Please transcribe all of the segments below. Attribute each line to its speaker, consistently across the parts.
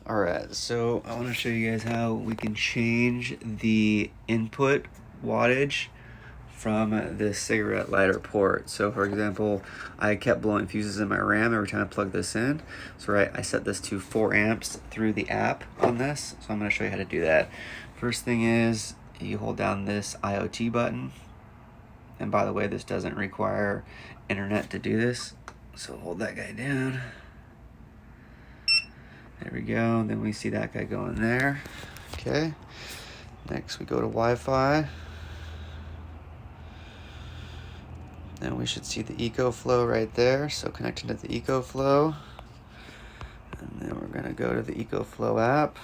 Speaker 1: Alright, so I want to show you guys how we can change the input wattage from this cigarette lighter port. So for example, I kept blowing fuses in my RAM every time I plug this in. So I set this to 4 amps through the app on this. So I'm going to show you how to do that. First thing is you hold down this IoT button. And by the way, this doesn't require internet to do this. So hold that guy down. There we go, then we see that guy going there. Okay, next we go to Wi-Fi. Then we should see the EcoFlow right there, so connecting to the EcoFlow. And then we're gonna go to the EcoFlow app.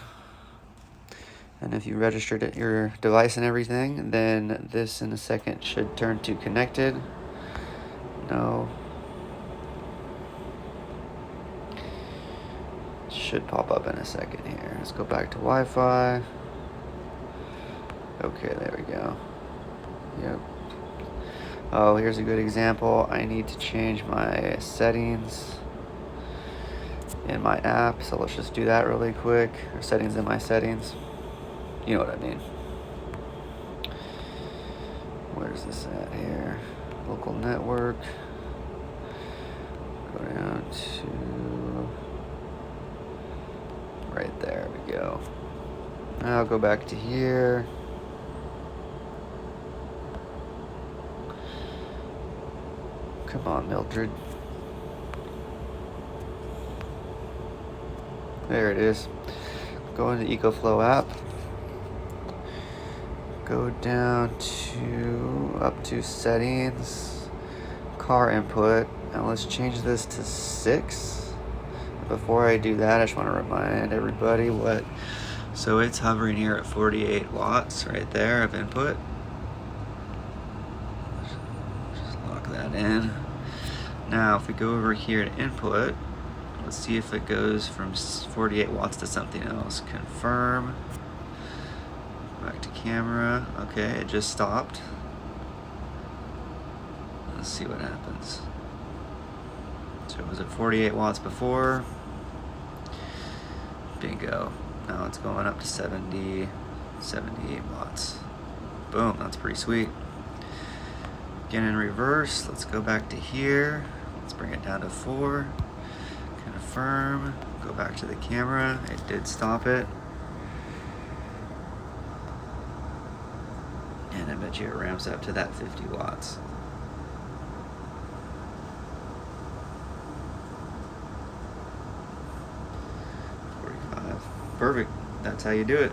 Speaker 1: And if you registered your device and everything, then this in a second should turn to connected. No. Should pop up in a second here. Let's go back to Wi-Fi. Okay, there we go. Yep. Oh, here's a good example. I need to change my settings in my app, so let's just do that really quick. Or settings in my settings. You know what I mean. Where's this at here? Local network. Go down to right there we go. Now I'll go back to here. Come on, Mildred. There it is. Go into the EcoFlow app. Go down to up to settings, car input, and let's change this to 6. Before I do that, I just want to remind everybody so it's hovering here at 48 watts right there of input. Just lock that in. Now, if we go over here to input, let's see if it goes from 48 watts to something else. Confirm. Back to camera. Okay, it just stopped. Let's see what happens. So it was at 48 watts before. Bingo. Now it's going up to 78 watts. Boom, that's pretty sweet. Again in reverse, let's go back to here. Let's bring it down to 4. Confirm. Go back to the camera. It did stop it. And I bet you it ramps up to that 50 watts. Perfect. That's how you do it.